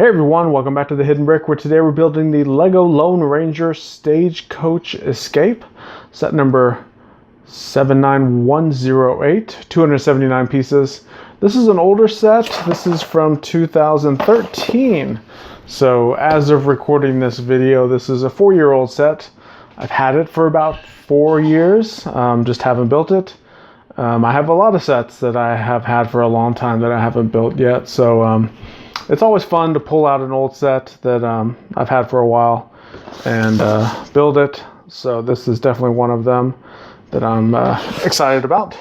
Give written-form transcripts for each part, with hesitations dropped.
Hey everyone, welcome back to the Hidden Brick, where today we're building the Lego Lone Ranger Stagecoach Escape, set number 79108, 279 pieces. This is an older set. This is from 2013. So as of recording this video, this is a 4-year-old set. I've had it for about 4 years, just haven't built it. I have a lot of sets that I have had for a long time that I haven't built yet, so it's always fun to pull out an old set that I've had for a while and build it. So this is definitely one of them that I'm excited about.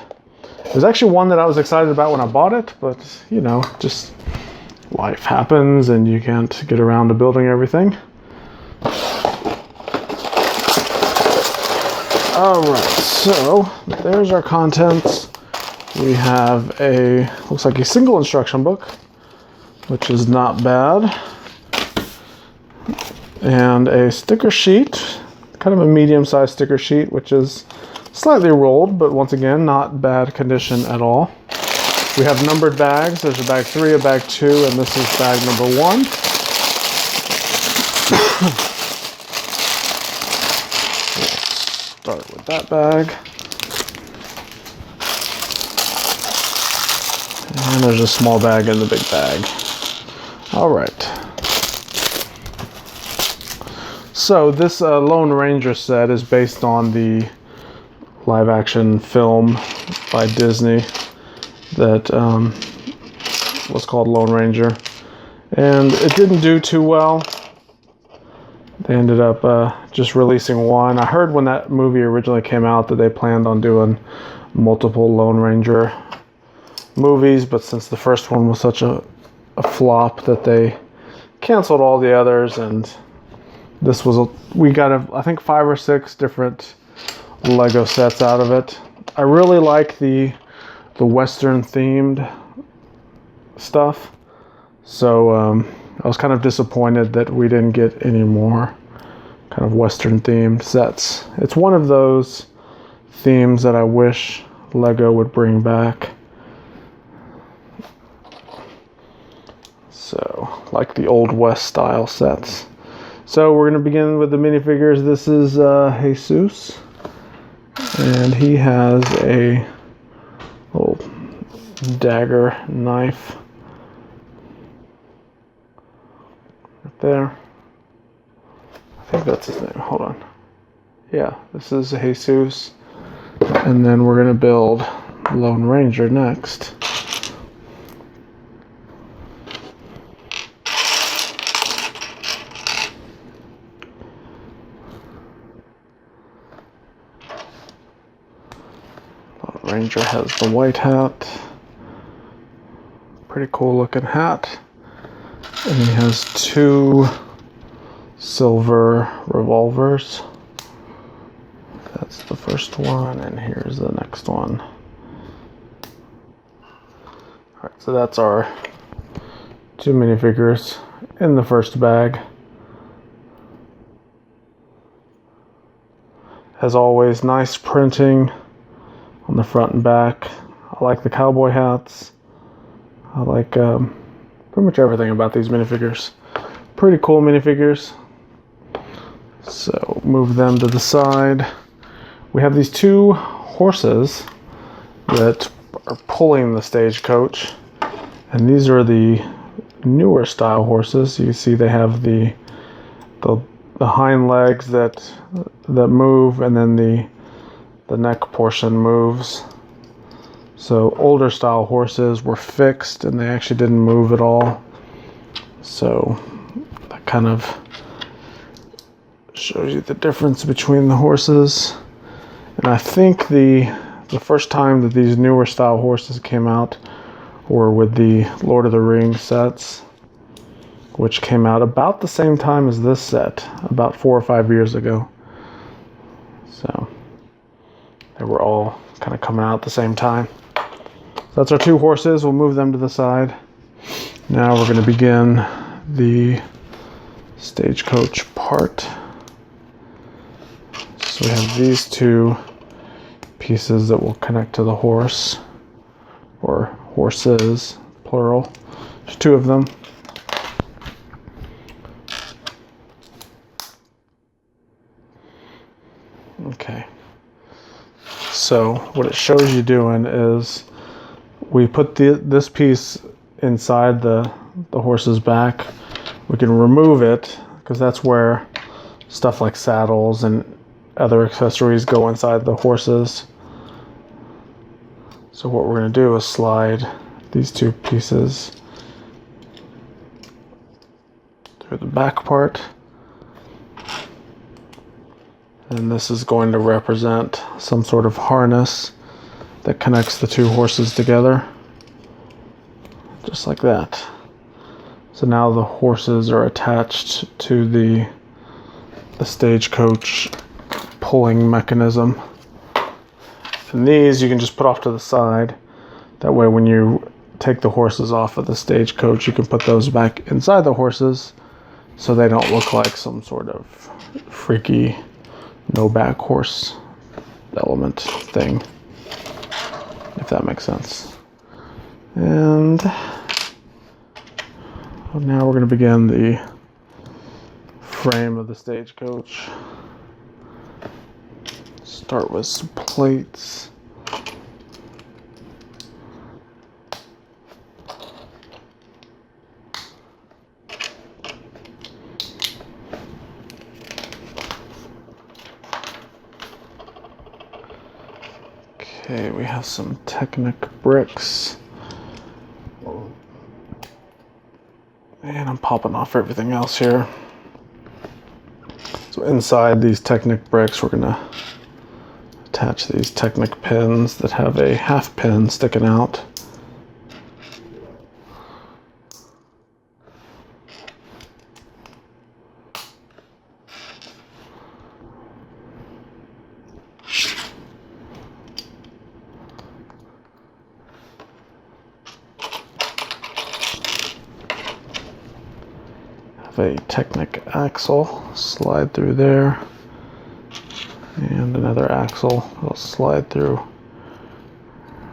There's actually one that I was excited about when I bought it, but you know, just life happens and you can't get around to building everything. Alright, so there's our contents. We have looks like a single instruction book, which is not bad, and a sticker sheet, kind of a medium-sized sticker sheet, which is slightly rolled, but once again, not bad condition at all. We have numbered bags. There's a bag 3, a bag 2, and this is bag number 1. Start with that bag. And there's a small bag in the big bag. All right. So this Lone Ranger set is based on the live-action film by Disney that was called Lone Ranger, and it didn't do too well. They ended up just releasing one. I heard when that movie originally came out that they planned on doing multiple Lone Ranger movies, but since the first one was such a flop that they canceled all the others, and this was we got I think 5 or 6 different Lego sets out of it. I really like the Western themed stuff, so I was kind of disappointed that we didn't get any more kind of Western themed sets. It's one of those themes that I wish Lego would bring back. So, like the Old West style sets. So we're going to begin with the minifigures. This is Jesus, and he has a little dagger knife right there. I think that's his name. Hold on. Yeah, this is Jesus. And then we're going to build Lone Ranger next. Ranger has the white hat, pretty cool looking hat, and he has 2 silver revolvers. That's the first one, and here's the next one. Alright, so that's our 2 minifigures in the first bag. As always, nice printing on the front and back. I like the cowboy hats. I like pretty much everything about these minifigures. Pretty cool minifigures. So move them to the side. We have these 2 horses that are pulling the stagecoach, and these are the newer style horses. You can see they have the hind legs that move, and then the neck portion moves. So older style horses were fixed and they actually didn't move at all. So that kind of shows you the difference between the horses. And I think the first time that these newer style horses came out were with the Lord of the Rings sets, which came out about the same time as this set, about 4 or 5 years ago. So they were all kind of coming out at the same time. So that's our 2 horses. We'll move them to the side. Now we're going to begin the stagecoach part. So we have these 2 pieces that will connect to the horse, or horses, plural. There's 2 of them. So what it shows you doing is we put this piece inside the horse's back. We can remove it because that's where stuff like saddles and other accessories go inside the horses. So what we're going to do is slide these two pieces through the back part. And this is going to represent some sort of harness that connects the two horses together. Just like that. So now the horses are attached to the Stagecoach pulling mechanism. And these you can just put off to the side. That way when you take the horses off of the Stagecoach, you can put those back inside the horses so they don't look like some sort of freaky no back horse element thing, if that makes sense. And now we're going to begin the frame of the Stagecoach. Start with some plates. Okay, we have some Technic bricks. And I'm popping off everything else here. So inside these Technic bricks, we're gonna attach these Technic pins that have a half pin sticking out. A Technic axle, slide through there, and another axle will slide through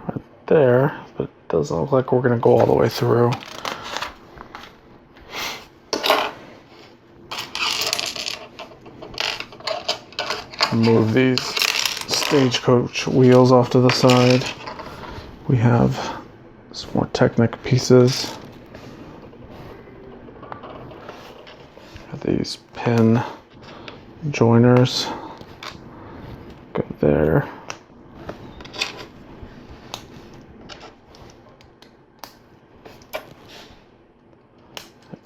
right there, but it doesn't look like we're going to go all the way through. Move these Stagecoach wheels off to the side. We have some more Technic pieces. These pin joiners go there. That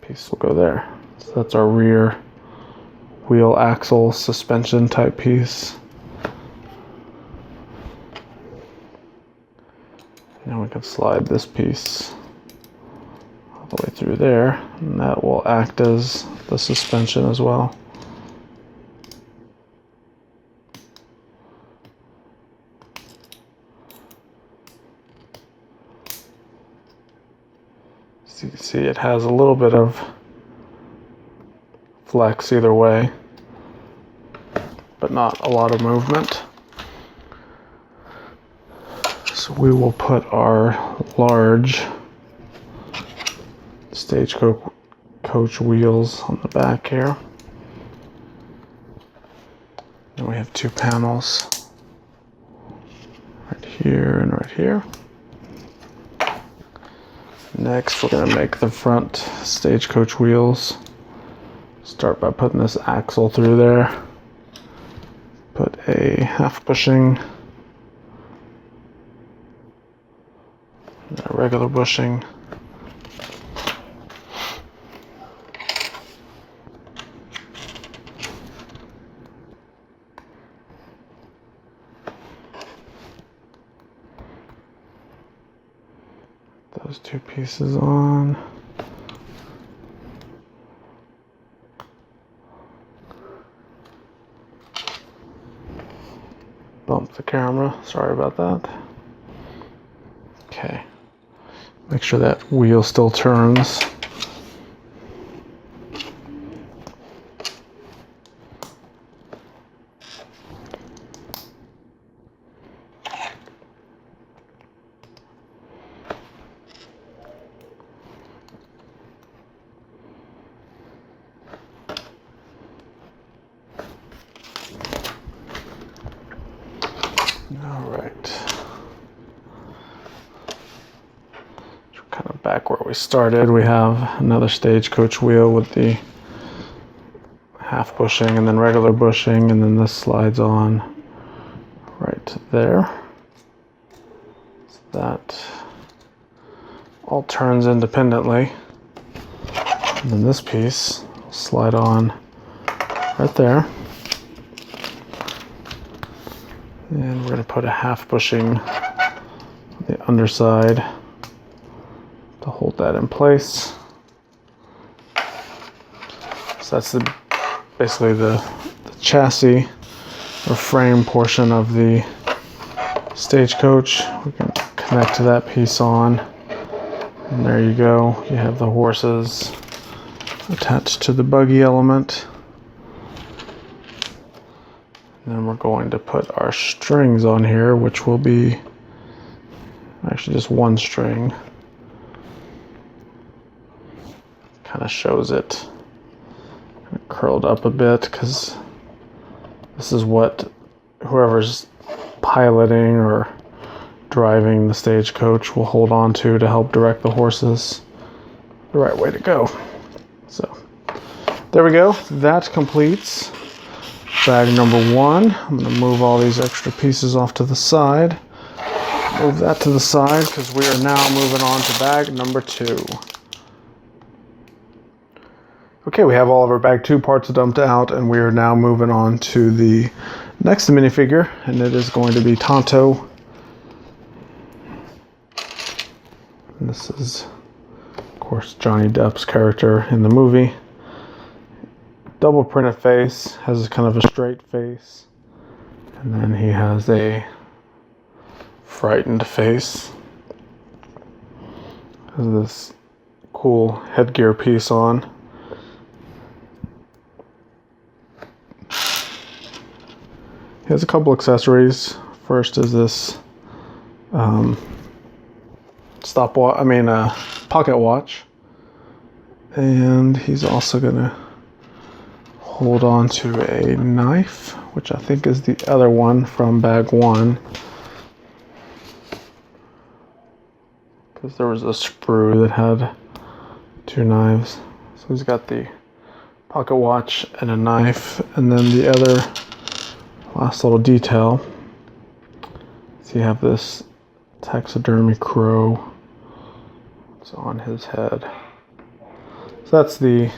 piece will go there. So that's our rear wheel axle suspension type piece. Now we can slide this piece all the way through there, and that will act as the suspension as well. So you can see it has a little bit of flex either way, but not a lot of movement. So we will put our large Stagecoach wheels on the back here. And we have two panels right here and right here. Next, we're going to make the front Stagecoach wheels. Start by putting this axle through there. Put a half bushing, a regular bushing. Those two pieces on. Bump the camera, sorry about that. Okay, make sure that wheel still turns. right. Kind of back where we started, we have another Stagecoach wheel with the half bushing and then regular bushing, and then this slides on right there. So that all turns independently. And then this piece will slide on right there. And we're going to put a half bushing on the underside to hold that in place. So that's basically the chassis or frame portion of the Stagecoach. We can connect to that piece on, and there you go. You have the horses attached to the buggy element. And then we're going to put our strings on here, which will be actually just one string. Kind of shows it curled up a bit because this is what whoever's piloting or driving the Stagecoach will hold on to help direct the horses the right way to go. So there we go. That completes bag number 1. I'm going to move all these extra pieces off to the side. Move that to the side because we are now moving on to bag number 2. Okay, we have all of our bag 2 parts dumped out, and we are now moving on to the next minifigure, and it is going to be Tonto. And this is, of course, Johnny Depp's character in the movie. Double printed face, has kind of a straight face, and then he has a frightened face. Has this cool headgear piece on. He has a couple accessories. First is this pocket watch, and he's also gonna hold on to a knife, which I think is the other one from bag 1, because there was a sprue that had 2 knives. So he's got the pocket watch and a knife, and then the other last little detail. So you have this taxidermy crow. It's on his head. So that's the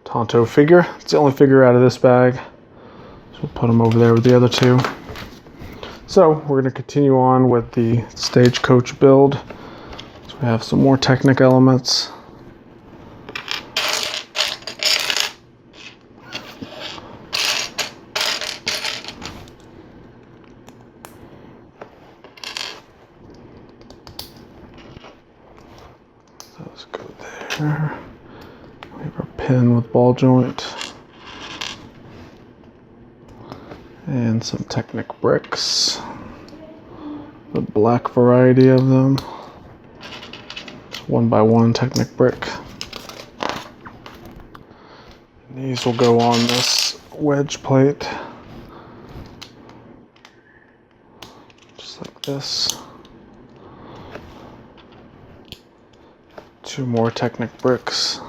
Tonto figure. It's the only figure out of this bag. So we'll put him over there with the other 2. So we're going to continue on with the Stagecoach build. So we have some more Technic elements. Let's go there. We have our pin with ball joint. And some Technic bricks. The black variety of them. It's 1x1 Technic brick. And these will go on this wedge plate. Just like this. 2 more Technic bricks.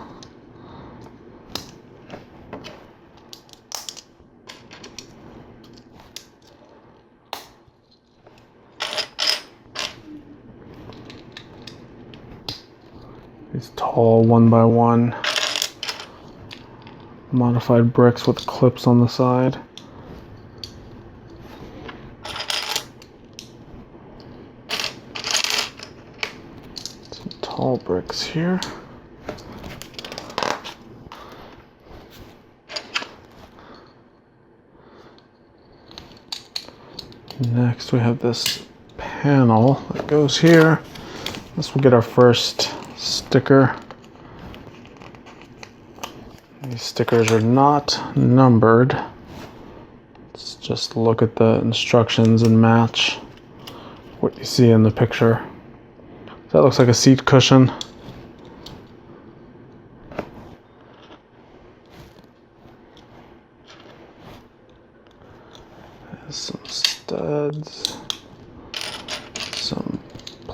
These tall 1x1 modified bricks with clips on the side. Some tall bricks here. Next we have this panel that goes here. This will get our first sticker. These stickers are not numbered. Let's just look at the instructions and match what you see in the picture. So that looks like a seat cushion. There's some studs.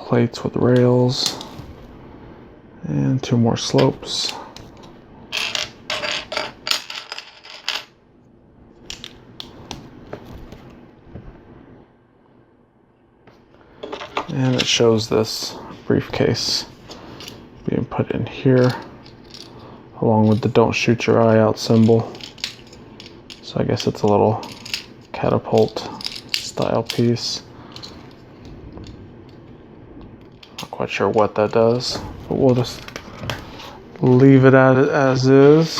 plates with rails, and 2 more slopes. And it shows this briefcase being put in here, along with the "Don't shoot your eye out" symbol. So I guess it's a little catapult style piece. Not quite sure what that does, but we'll just leave it as is.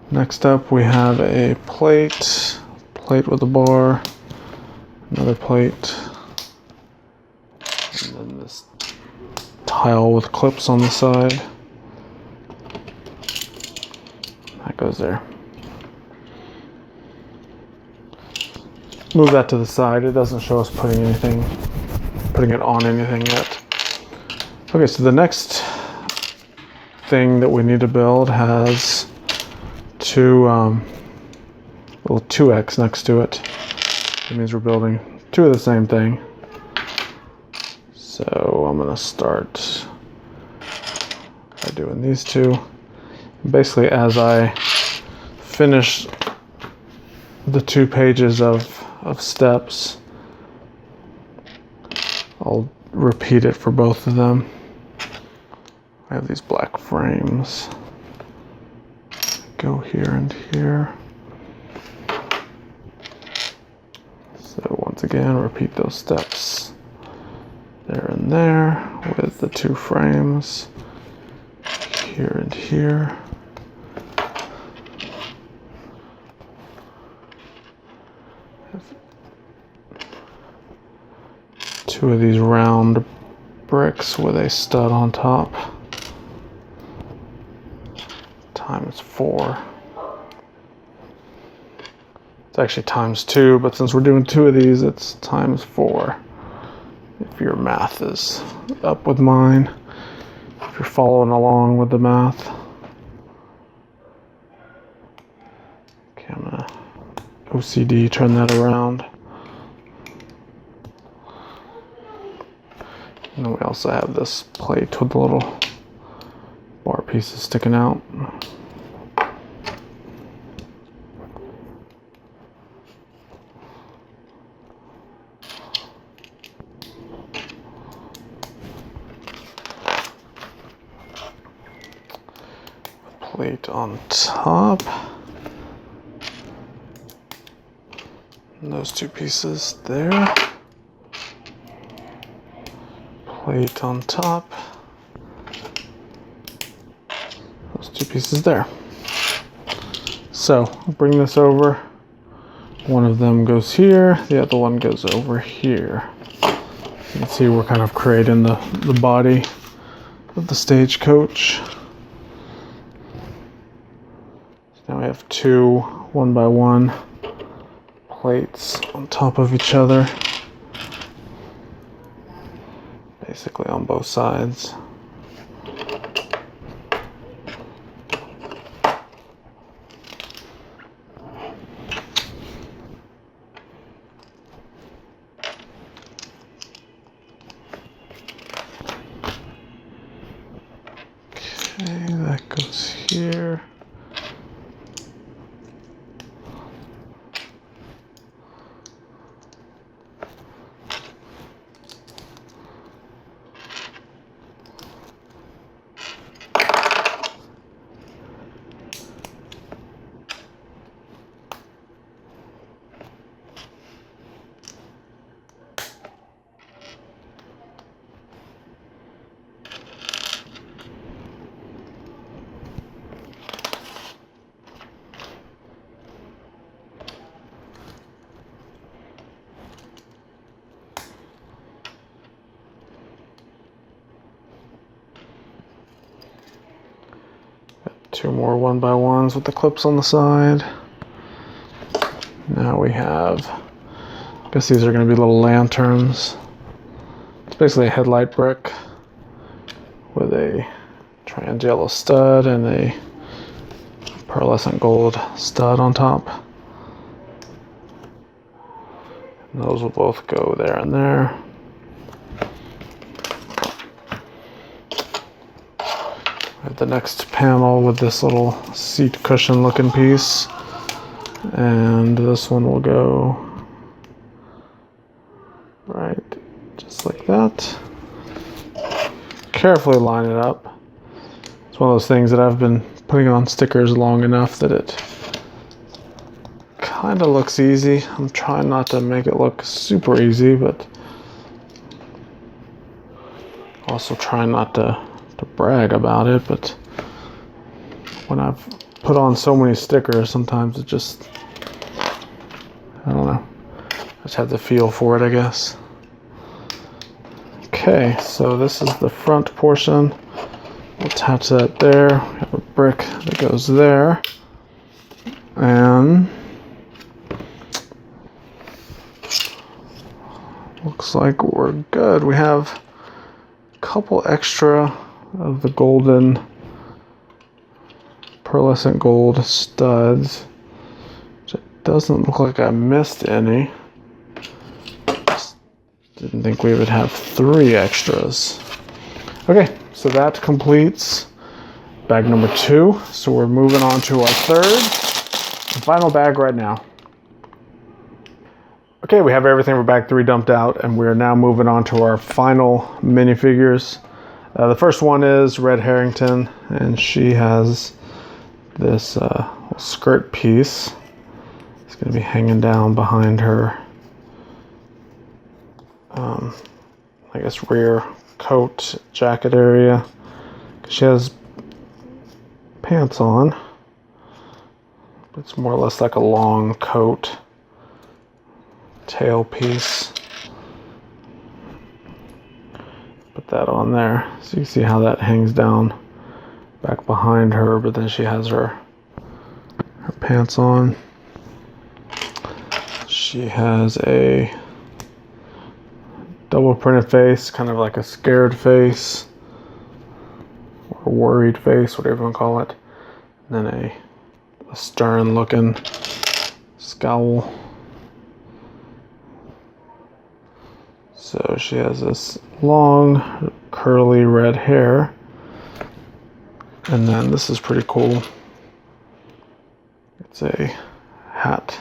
Next up we have a plate with a bar, another plate, and then this tile with clips on the side. That goes there. Move that to the side. It doesn't show us putting it on anything yet. Okay, so the next thing that we need to build has two little 2x next to it. That means we're building 2 of the same thing. So I'm gonna start by doing these 2. Basically, as I finish the 2 pages of steps, I'll repeat it for both of them. I have these black frames. Go here and here. So once again, repeat those steps there and there with the 2 frames here and here. Two of these round bricks with a stud on top. Times 4. It's actually times 2, but since we're doing 2 of these, it's times 4. If your math is up with mine, if you're following along with the math. Okay, I'm gonna OCD turn that around. And then we also have this plate with the little bar pieces sticking out. Plate on top. And those 2 pieces there. Plate on top. Those 2 pieces there. So bring this over. One of them goes here, the other one goes over here. You can see we're kind of creating the body of the Stagecoach. Now we have 2 1x1 plates on top of each other, basically on both sides. Okay, that goes here. Two more 1x1s with the clips on the side. Now we have, I guess these are going to be little lanterns. It's basically a headlight brick with a trans yellow stud and a pearlescent gold stud on top. And those will both go there and there. have the next panel with this little seat cushion looking piece. And this one will go right just like that. Carefully line it up. It's one of those things that I've been putting on stickers long enough that it kind of looks easy. I'm trying not to make it look super easy, but also trying not to brag about it. But when I've put on so many stickers, sometimes it just, I don't know, I just have the feel for it, I guess. Okay, so this is the front portion. We'll attach that there. We have a brick that goes there. And looks like we're good. We have a couple extra of the golden pearlescent gold studs. It doesn't look like I missed any. Just didn't think we would have 3 extras. Okay, so that completes bag number 2. So we're moving on to our third and final bag right now. Okay, we have everything for bag 3 dumped out, and we're now moving on to our final minifigures. The first one is Red Harrington, and she has this skirt piece. It's going to be hanging down behind her, I guess, rear coat jacket area. She has pants on, but it's more or less like a long coat tail piece. Put that on there so you can see how that hangs down back behind her, but then she has her pants on. She has a double printed face, kind of like a scared face or a worried face, whatever you want to call it. And then a stern looking scowl. So she has this long curly red hair. And then this is pretty cool. It's a hat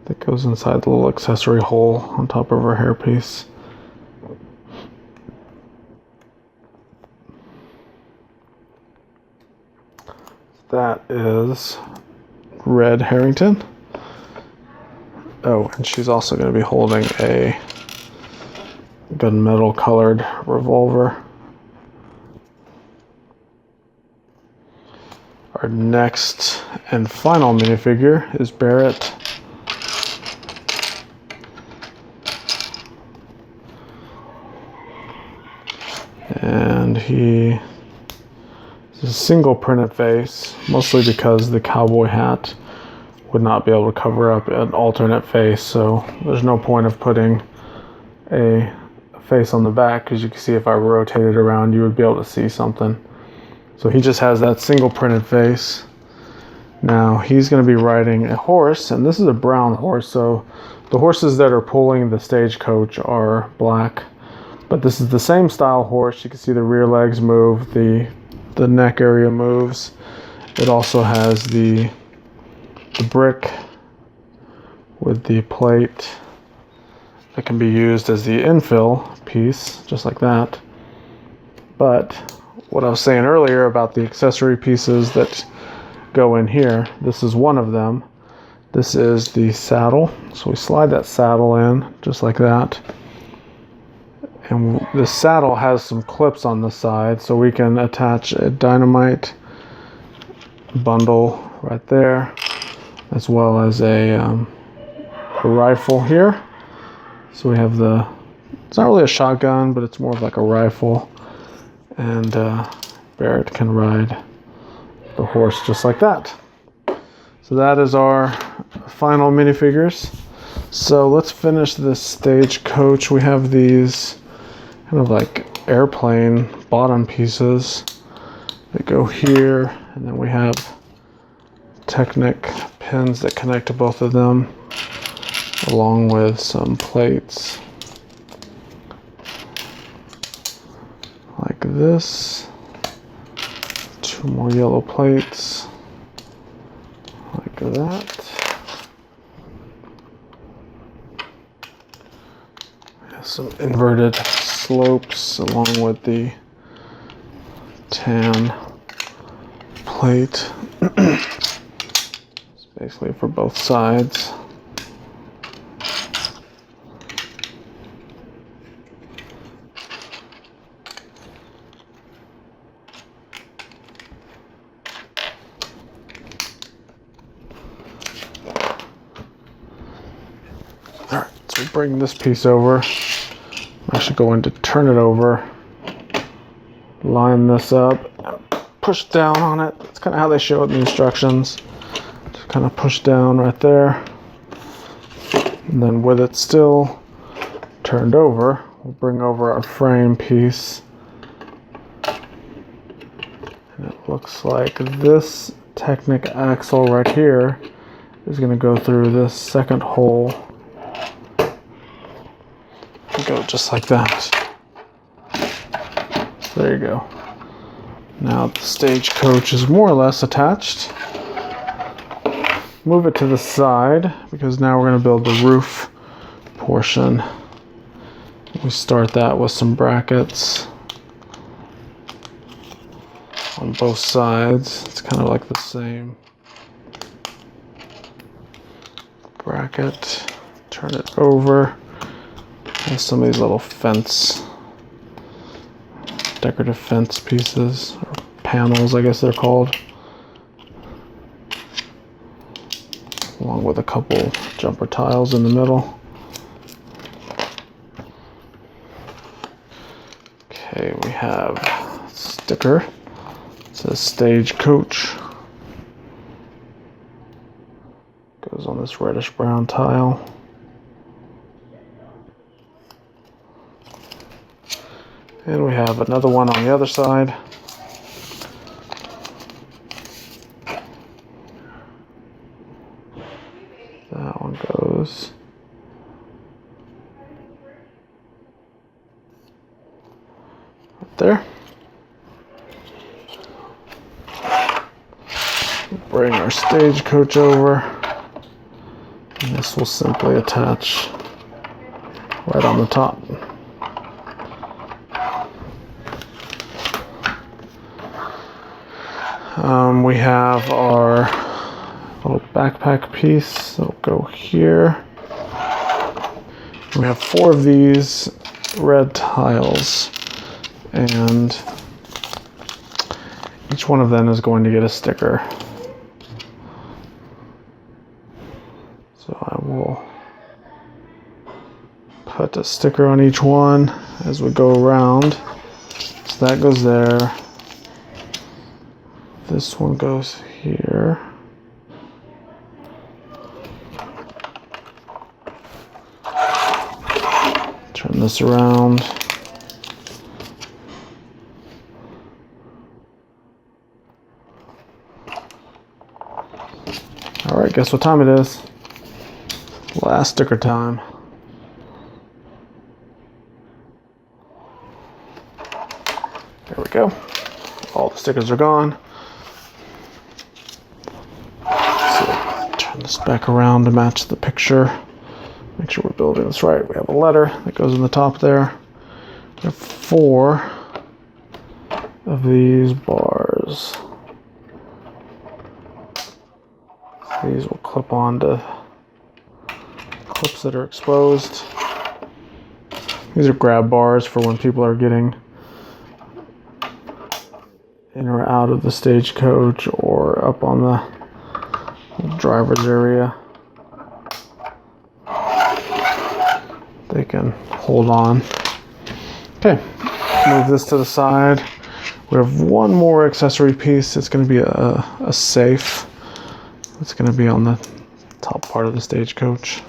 that goes inside the little accessory hole on top of her hairpiece. That is Red Harrington. Oh, and she's also going to be holding a gunmetal colored revolver. Our next and final minifigure is Barrett. And he is a single printed face, mostly because the cowboy hat would not be able to cover up an alternate face, so there's no point of putting a face on the back, because you can see if I rotate it around you would be able to see something. So he just has that single printed face. Now he's going to be riding a horse, and this is a brown horse, so the horses that are pulling the Stagecoach are black. But this is the same style horse. You can see the rear legs move, the neck area moves. It also has the brick with the plate that can be used as the infill piece, just like that. But what I was saying earlier about the accessory pieces that go in here, this is one of them. This is the saddle. So we slide that saddle in just like that. And the saddle has some clips on the side, so we can attach a dynamite bundle right there, as well as a rifle here. So we have it's not really a shotgun, but it's more of like a rifle. And Barrett can ride the horse just like that. So that is our final minifigures. So let's finish this Stagecoach. We have these kind of like airplane bottom pieces that go here, and then we have Technic pins that connect to both of them, along with some plates like this. Two more yellow plates, like that. Some inverted slopes along with the tan plate. It's basically for both sides. Alright, so bring this piece over. I'm actually going to turn it over, line this up, push down on it. That's kind of how they show it in the instructions. Just kind of push down right there. And then with it still turned over, we'll bring over our frame piece. And it looks like this Technic axle right here is going to go through this second hole. Go just like that. So there you go. Now the Stagecoach is more or less attached. Move it to the side because now we're going to build the roof portion. We start that with some brackets on both sides. It's kind of like the same bracket. Turn it over. And some of these little decorative fence pieces, or panels I guess they're called, along with a couple jumper tiles in the middle. Okay, we have a sticker. It says Stagecoach. Goes on this reddish brown tile. And we have another one on the other side. That one goes right there. Bring our Stagecoach over. And this will simply attach right on the top. We have our little backpack piece that'll go here. We have 4 of these red tiles, and each one of them is going to get a sticker. So I will put a sticker on each one as we go around. So that goes there. This one goes here. Turn this around. All right, guess what time it is? Last sticker time. There we go. All the stickers are gone. Turn this back around to match the picture. Make sure we're building this right. We have a letter that goes in the top there. We have 4 of these bars. These will clip onto clips that are exposed. These are grab bars for when people are getting in or out of the Stagecoach or up on the driver's area. They can hold on. Okay, move this to the side. We have one more accessory piece. It's going to be a safe. It's going to be on the top part of the Stagecoach.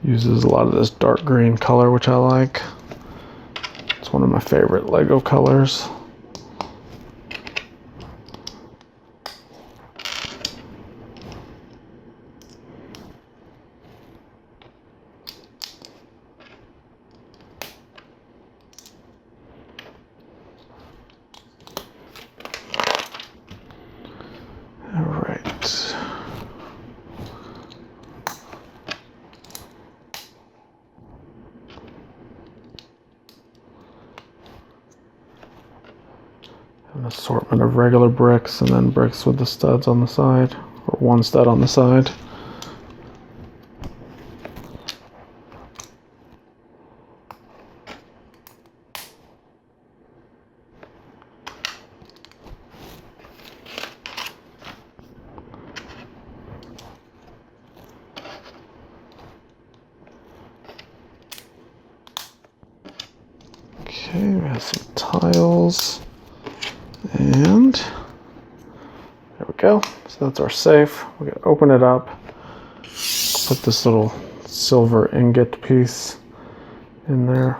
Uses a lot of this dark green color, which I like. It's one of my favorite Lego colors. An assortment of regular bricks and then bricks with the studs on the side, or one stud on the side. Okay, we have some tiles, and there we go. So that's our safe. We're gonna open it up, put this little silver ingot piece in there,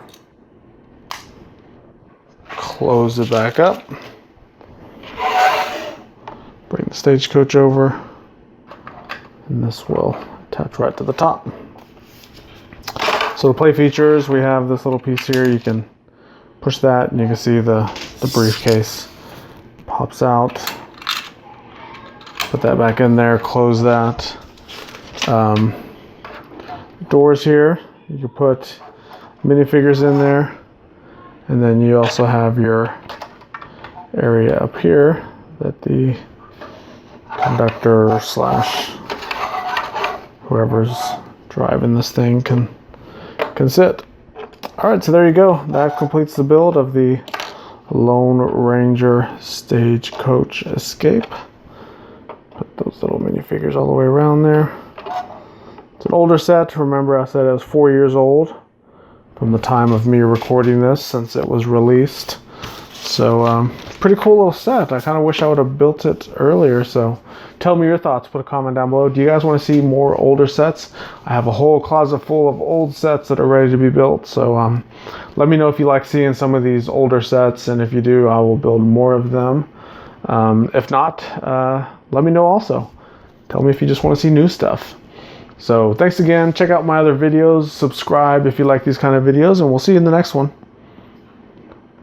close it back up, bring the Stagecoach over, and this will attach right to the top. So the play features, we have this little piece here. You can push that and you can see the briefcase pops out. Put that back in there, close that. Doors here, you can put minifigures in there, and then you also have your area up here that the conductor slash whoever's driving this thing can sit. All right, so there you go. That completes the build of the Lone Ranger Stagecoach Escape. Put those little minifigures all the way around there. It's an older set. Remember, I said it was 4 years old from the time of me recording this since it was released. So pretty cool little set. I kind of wish I would have built it earlier. So tell me your thoughts. Put a comment down below. Do you guys want to see more older sets? I have a whole closet full of old sets that are ready to be built. So let me know if you like seeing some of these older sets, and if you do, I will build more of them. If not, let me know also. Tell me if you just want to see new stuff. So thanks again. Check out my other videos. Subscribe if you like these kind of videos, and we'll see you in the next one.